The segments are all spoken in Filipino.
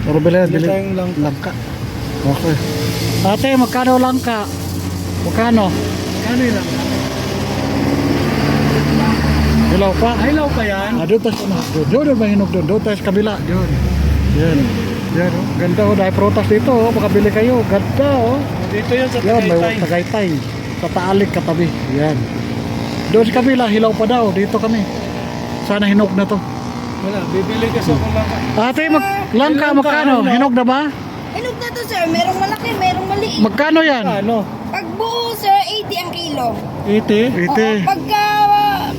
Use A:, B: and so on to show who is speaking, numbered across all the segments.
A: Puro bili
B: tayong
A: langka. Okay. Ate, magkano langka? Magkano?
B: Ano yun lang?
A: Hilaw pa?
B: Hilaw pa yan?
A: Doon tayo doon mahinog doon tayo sa kabila. Doon. Yan. Yan, oh. Ganda oh, dahil prutas dito oh. Makabili kayo. Ganda oh.
B: Dito yan sa
A: Yan, may
B: Tagaytay.
A: Tagaytay. Sa Taalik katabi. Yan. Doon sa kabila, hilaw pa daw. Dito kami. Sana hinog na to.
B: Wala, bibili kasi ako lang.
A: Ate, langka magkano? Hinog na ba?
C: Hinog na to sir, merong malaki, merong maliit.
A: Magkano yan?
B: Ano?
C: Pag buo sir, 80 ang kilo.
B: 80?
C: Oo, pagka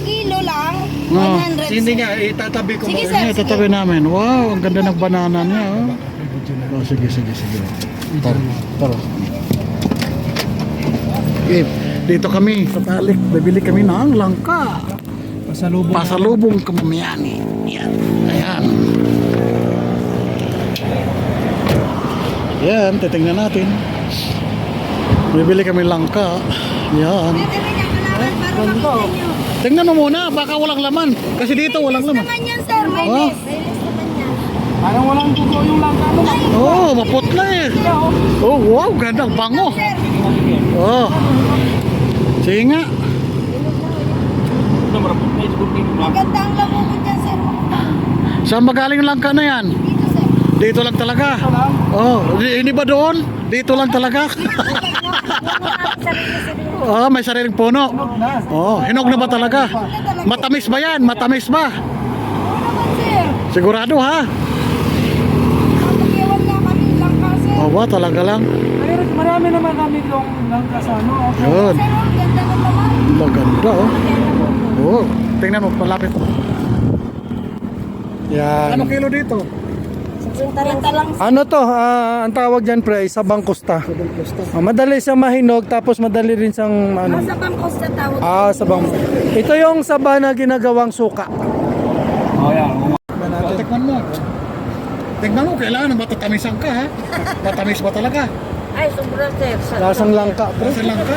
C: kilo lang,
A: Oo.
C: 100
B: Hindi
C: sir.
B: nga, itatabi ko
C: Sige,
B: mo.
C: sir.
A: Ay, tatabi namin. Wow, ang ganda ng banana niya. Oh, sige. Tara. Okay, dito kami sa Talik. Bibili kami ng langka.
B: Pasalubong.
A: Pasalubong kamamayani. Yan. Ayan. Yan, titingnan natin. Bibili kami langka. Yan.
C: Pwede rin ang kalaman para makita nyo.
A: Tingnan mo muna, baka walang laman. Kasi dito walang laman.
C: Naman yan sir, may
A: Ah.
C: list. May list naman yan.
B: Parang walang dugo yung langka mo.
A: Oh, maputla eh. Oh, wow, gandang bango.
C: Sir,
A: Oh. Sige nga.
C: maganda ang lamo mo dyan sir.
A: Saan magaling langka na yan?
C: Dito sir.
A: Dito lang talaga. Oh, hindi ba doon? Dito lang talaga. Oh, may sariling puno. Oh, hinog na ba talaga? Matamis ba yan? Matamis ba?
C: Oo naman sir.
A: Sigurado ha?
C: Kapag-iwan nga kami lang ka sir.
A: Oh, ba talaga lang?
B: Marami naman kami yung langka sa ano.
A: Yun.
C: Sir, oh, ganda ng laman.
A: Maganda oh. Oh, tingnan mo, palapit mo. Yan. Ano kilo dito?
C: 50 lang.
B: Ano to? Ang tawag dyan pre, sabang kusta. Madali siyang mahinog tapos madali rin siyang ano.
C: Nasa bangkos na tawag.
B: Sabang. Ito yung saba na ginagawang suka. Oh, yan.
A: Tikman mo. Tingnan mo, kailangan matatamisan ka ha. Matamis ba talaga?
C: Ay, sobra sir.
B: Lasang langka pre.
A: Lasang langka.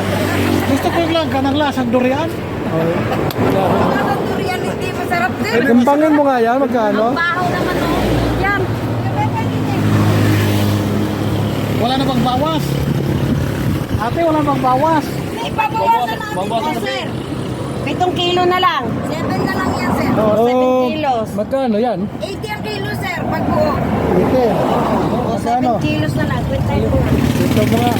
A: Gusto ko yung langka ng lasang durian.
C: Ang durian hindi masarap sir.
B: Timbangin mo nga yan, magkano?
C: Baho naman oh. Yan.
A: Wala na bang bawas? Ate, wala bang bawas?
C: May babawasan natin sir. 7 kilo na lang. 7 na lang yan sir.
B: Oh,
C: 7 kilos.
B: magkano yan?
C: 80 ang kilo sir. Pag buo.
B: Ito.
C: O, 7 kilos na lang. Quit tayo po.
B: Ito ba?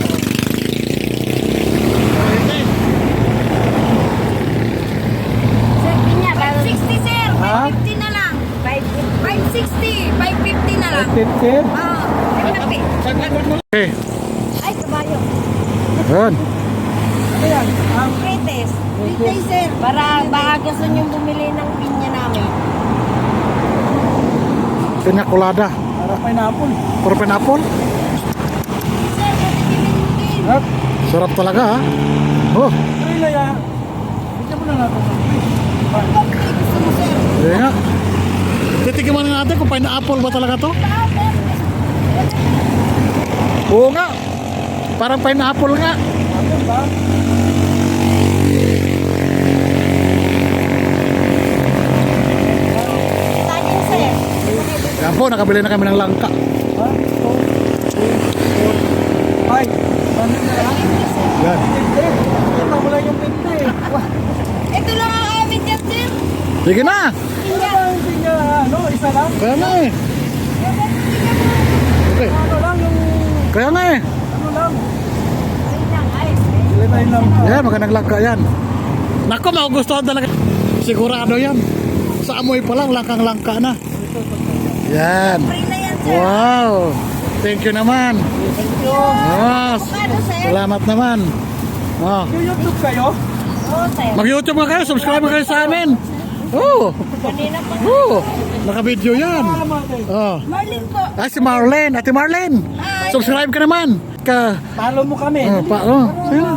C: Sir, pinya. 560 sir.
B: Ha?
C: 550 na lang. 560. 550 na lang.
B: 50?
C: Oo.
A: Okay.
C: Ay, kabayo.
A: Yan.
B: Ano yan?
C: Prites. Prites sir. Para baka gusto nyo bumili ng pinya namin.
A: Pinya colada.
B: Para pineapple.
A: Puro pineapple.
C: Sir, pwede
B: At,
A: Sarap talaga ha. Oh,
B: pre na yan. Ito mo na natin.
C: gusto mo sir.
A: sige nga. Titikiman na natin kung pineapple ba talaga to. Oo nga. Parang pineapple nga.
B: Ano ba?
C: Tanin sir.
A: Yan po, nakabili na kami ng langka.
B: Ha? 2, 4, 5. Ano na lang?
A: Yan.
B: Ito mo lang yung 50 eh.
C: Ito lang ang amin yan sir.
A: Sige na.
B: Ano ba hindi niya, ano, isa lang?
A: Kaya nga eh. Okay.
B: Ano lang yung,
A: Kaya nga eh.
B: ano lang?
C: Ay lang, ay.
B: Bili tayo lang.
A: Yan, magandang langka yan. Naku, magugustuhan talaga. Sigurado yan. Sa amoy pa lang, langkang-langka na. Yan.
C: Free na yan sir.
A: Wow. Thank you naman.
C: Thank you.
A: Oh,
C: Ano sir?
A: salamat naman. Oh.
B: Yung YouTube kayo?
C: Oo sir.
A: Mag-YouTube ka kayo, subscribe ka kayo sa amin. Oh.
C: Kanina pa.
A: Oh. Naka-video yan. Oh.
C: Marlin po.
A: Ah, si Marlene. Ate Marlene.
C: Hi.
A: Subscribe ka naman.
B: Follow mo kami.
A: Sige.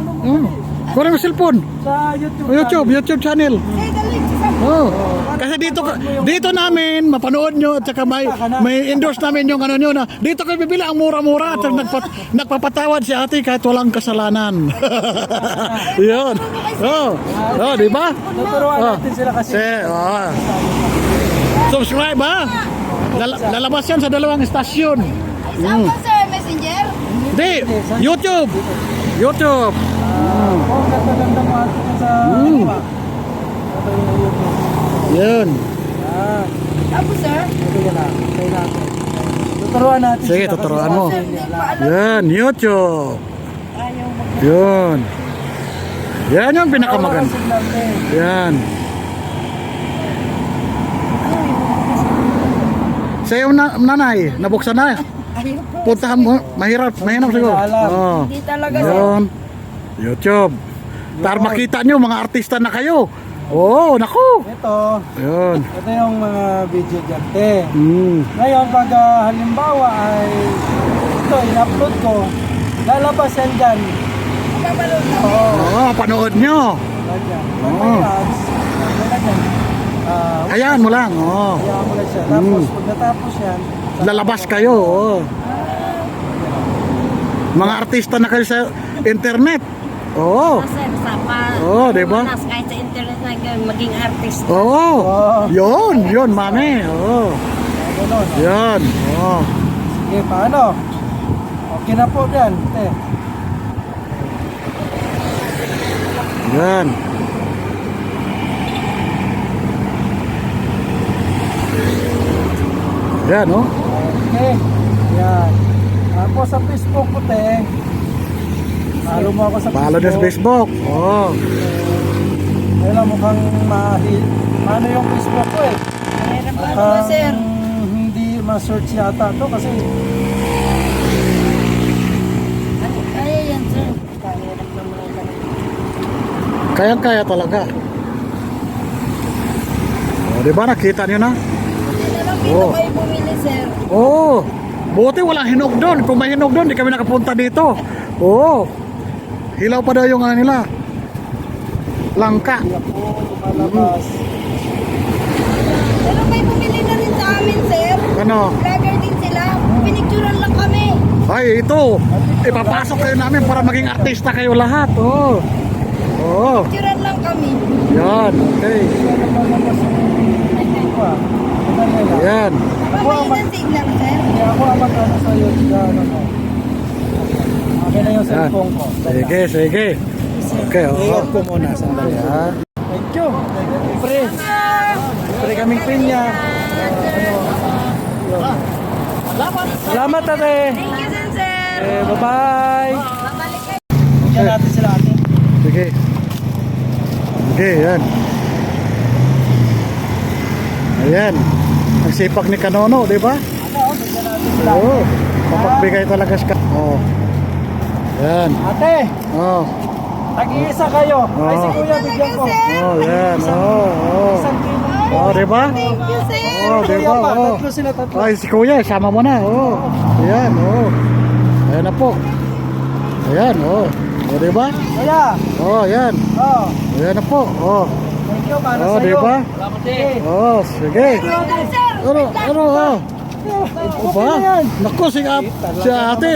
A: Kuha mo cellphone.
B: Sa YouTube.
A: YouTube channel.
C: Hey, dali.
A: Oh. Kasi dito namin mapanood nyo at saka may endorse namin yung ano nyo na dito kayo bibili ang mura-mura at nagpapatawad si ate kahit walang kasalanan. Yun. Oh. Oh, di ba?
B: Tuturuan natin sila kasi.
A: Subscribe ha. Lalabas yan sa dalawang estasyon.
C: Saan po, sir? Messenger?
A: Hindi, YouTube. YouTube.
B: Oh, ganda-ganda mo ate sa ano.
A: Yun.
B: Ah,
C: Saan po, sir?
B: ito yan na. Tayo natin. Tuturuan natin
A: Sige,
B: sila
A: tuturuan
B: kasi
A: mo.
B: sa hindi alam.
A: Yan, YouTube.
C: Ayaw mo.
A: Yun. Yan yung
B: Wala
A: pinakamaganda.
B: signal eh.
A: Yan. Sa iyong nanay, nabuksan na.
C: Ayaw po.
A: Puntahan mo, mahirap siguro.
B: alam.
A: Oh.
C: Hindi talaga, sir.
A: Yun. YouTube. Para makita nyo, mga artista na kayo. Oo, naku.
B: Ito,
A: Yun.
B: ito yung mga video dyan. Te. Ngayon, pag halimbawa ay ito, in-upload ko, lalabas yan dyan.
C: Magkabalo na.
B: Oo.
A: Oo, panood nyo.
B: Ganyan. Pag
A: Oo.
B: may ads, ganyan.
A: Hayaan mo lang. Oo.
B: Hayaan mo lang siya. Tapos, pag natapos yan,
A: Lalabas kayo. Oo. Mga artista na kayo sa internet. Oo.
C: Sir, sa
A: Oo, diba?
C: Manas, kahit sa internet na maging artist.
A: Oo.
B: Oo.
A: Yun, mami. Oo.
B: gano'n.
A: Yan. Oo.
B: Sige, paano? Okay na po dyan. Te.
A: Yan. Yan, oh.
B: Okay. Yan. Tapos sa Facebook ko, te. Follow mo ako sa
A: Follow na sa Facebook. Oo.
B: Ayun lang, mukhang ano yung Facebook ko eh.
C: Meron pa ba, sir?
B: Hindi ma-search yata to kasi
C: Ano, kaya yan, sir. Kaya lang naman lang.
A: Kayang-kaya talaga. O, di ba? Nakita nyo na?
C: Hindi na lang
A: Oo.
C: dito kayo bumili, sir.
A: Oo. Buti walang hinog doon. Kung may hinog doon, di kami nakapunta dito. Oo. Hilaw pa daw yung ano nila. Langka.
B: hindi ako lumalabas.
C: Pero may bumili na rin sa amin, sir.
A: Ano?
C: Vlogger din sila. Pinicturan lang kami.
A: Ay, ito. Ipapasok kayo namin para maging artista kayo lahat. Oo. Oo.
C: Pinicturan lang kami.
A: Yan. Okay.
B: Hindi ako lumalabas yung Facebook ko ah. Madali lang.
A: Yan.
C: Mabait ang signal, sir.
B: Hindi ako mag-ano sa'yo. Ano mo. Okay na yung
A: Yan.
B: cellphone ko.
A: Sige, sige. Okay, oo.
B: Ingat ko muna. Sandali ha. Thank you. Pre. Pre kaming pinya. Salamat ate.
C: Thank you, sir.
B: Bye-bye.
C: Babalik kayo.
B: Bigyan natin sila ate.
A: Sige. Sige, yan. Ayan. Ang sipag ni Kanono, di ba?
B: Bigyan natin sila.
A: Oo. Papagbigay talaga siya. Oo. Yan.
B: Ate,
A: Oo.
B: tag-iisa kayo. Ay si
A: Oo.
B: kuya bigyan ko.
A: Oo, yan. Oo, oo.
B: Isang kilo.
A: Oo, di ba?
C: Thank you, sir.
A: Oo, di
B: Kuya
A: ba?
B: pa,
A: Oo.
B: tatlo sila tatlo.
A: Ay, si Kuya, sama mo na. Oo. Ayan, oo. Ayan na po. Ayan, oo. O, di ba?
B: Kuya.
A: Oo, ayan.
B: Oh,
A: Ayan na po. Oo.
B: thank you para
A: Oo,
B: sa'yo.
A: di ba?
B: Salamat eh.
A: Oo, sige.
C: Sir,
A: Ano, oo. O ba? Naku, si ate,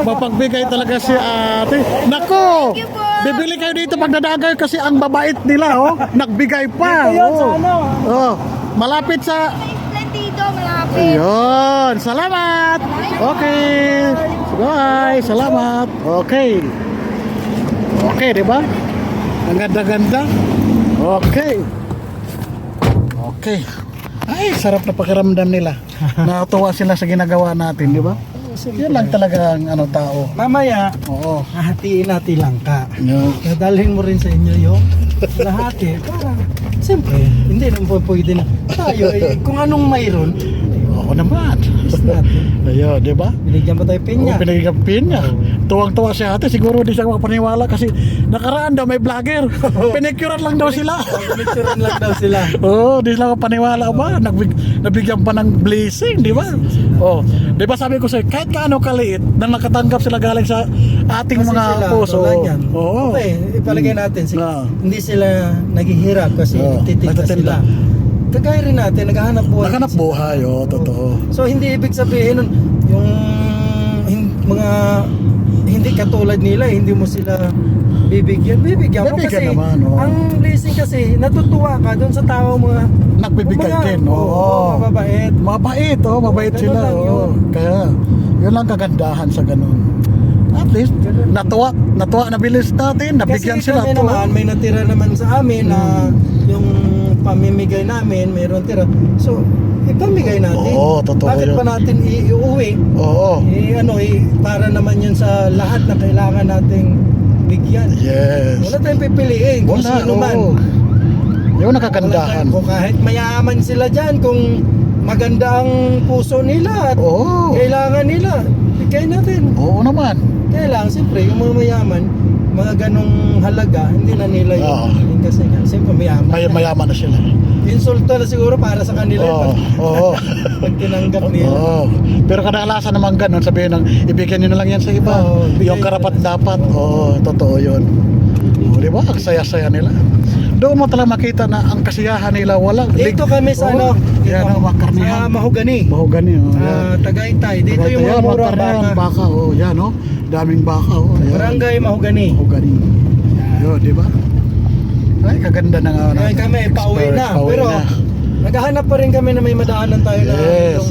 A: mapagbigay talaga si ate. Naku,
C: Thank you po.
A: bibili kayo dito pag nadagay kasi ang babait nila, oh. Nagbigay pa.
B: Ayun, sa
A: Oh.
B: ano?
A: Oh, malapit sa...
C: Dito, malapit.
A: Ayun, salamat. Okay. Bye, salamat. Okay. Okay, di ba? Ang ganda-ganda. Okay. Okay. Ay, sarap na pakiramdam nila. Natuwa sila sa ginagawa natin, di ba? Yan lang talaga ang ano, tao.
B: Mamaya,
A: Oo.
B: hahatiin natin lang ka.
A: Yeah.
B: Dadalhin mo rin sa inyo yung lahati. Para, siyempre, hindi naman po pwede na tayo. Kung anong mayroon,
A: Oo naman.
B: is natin.
A: Ayun, di ba?
B: Binigyan pa tayo pinya.
A: Oo, pinagigapin niya. Tuwang-tuwa si ate. Siguro di siya makapaniwala kasi nakaraan daw may vlogger. Pinicturean lang daw sila.
B: Picturean lang daw sila.
A: Oo, di sila makapaniwala ba? Nabigyan pa ng blessing, di ba? Oo. Di ba sabi ko sa'yo, kahit kaano kaliit, nang nakatanggap sila galing sa ating
B: Kasi
A: mga
B: sila,
A: puso.
B: tulad yan.
A: Oo.
B: Okay, ipalagay natin.
A: Oo.
B: Hindi sila naghihirap kasi
A: Oo,
B: titinda
A: nagtitinda.
B: sila. Kagaya rin natin, naghahanap buhay.
A: Naghanap buhay, oo, totoo.
B: So hindi ibig sabihin nun, yung mga hindi katulad nila, hindi mo sila bibigyan mo
A: Bibigyan
B: kasi
A: naman, oo.
B: ang blessing kasi natutuwa ka doon sa tao mga
A: nagbibigay din. Oo.
B: Mababait.
A: Mabait, mabait
B: Ganun
A: sila.
B: lang
A: Oo.
B: yun.
A: Kaya, yun lang kagandahan sa ganun. At least, natuwa na bilis natin, nabigyan
B: Kasi
A: sila.
B: kami
A: to.
B: naman, may natira naman sa amin na yung pamimigay namin, mayroon tira. So, ipamigay natin.
A: Oo, totoo
B: Bakit
A: yun.
B: pa natin iuwi?
A: Oo.
B: Para naman yun sa lahat na kailangan nating bigyan.
A: Yes.
B: Wala tayong pipiliin kung
A: Wala,
B: sino man.
A: oo. Yun ang
B: Wala
A: kagandahan.
B: tayong- Kung kahit mayaman sila dyan, kung maganda ang puso nila at
A: Oo.
B: kailangan nila, bigay natin.
A: Oo naman.
B: Kaya lang, siyempre, yung mga mayaman, mga ganong halaga, hindi na nila yun.
A: Oo.
B: Kasi nga, siyempre mayaman.
A: Mayaman na sila.
B: Insulto na siguro para sa kanila
A: Oo.
B: pag,
A: Oo.
B: pag tinanggap nila.
A: Oo. Pero kadalasan naman ganun, sabihin ng ibigyan nyo na lang yan sa iba.
B: Oo, bigay
A: Yung karapat
B: nila.
A: dapat. Oo, totoo yun. Oo, di ba? Ang saya-saya nila. Doon mo talaga makita na ang kasiyahan nila walang
B: Dito kami sa
A: Oo. Yan ang
B: sa
A: makarnihan.
B: Mahogani.
A: Mahogani. Oh, yan.
B: Tagaytay. Dito
A: Tagaytay,
B: yung mga
A: yan,
B: murang
A: makarnihan,
B: baka.
A: baka. Oh, yan, oh. Daming baka. Oh, yan.
B: Barangay Mahogani.
A: Mahogani. Yun, di ba? Ay, kaganda ng
B: Ngayon kami, pauwi na.
A: Pauwi
B: Pero,
A: na.
B: naghahanap pa rin kami na may madaanan tayo na
A: Yes.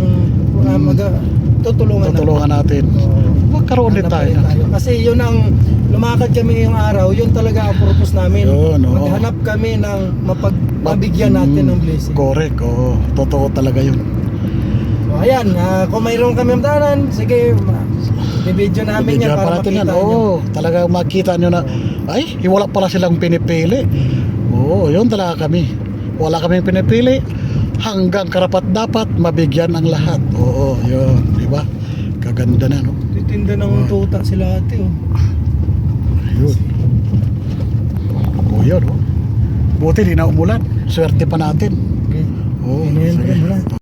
B: tutulungan
A: Tutulungan natin. Magkaroon din
B: Hanap pa
A: tayo.
B: rin Kasi yun ang lumakad kami yung araw, yun talaga ang purpose namin.
A: Yun, oo.
B: Maghanap kami ng mabigyan natin ng blessing.
A: Correct, oo. Totoo talaga yun.
B: So ayan, kung mayroon kami madahanan, sige, bibidyo namin yan
A: Bigyan
B: para
A: pa natin
B: makita
A: yan.
B: nyo.
A: Oo, talaga makita nyo na, ay, wala pala silang pinipili. Oo, yun talaga kami. Wala kaming pinipili. Hanggang karapat dapat, mabigyan ang lahat. Oo, yun. Di ba? Kaganda na, no?
B: Titinda ng tuta sila ate, oh.
A: Yun. Oo, yun, oh. Buti di na umulan. Swerte pa natin.
B: Okay.
A: Oo,
B: Ayan,
A: sige.
B: wala.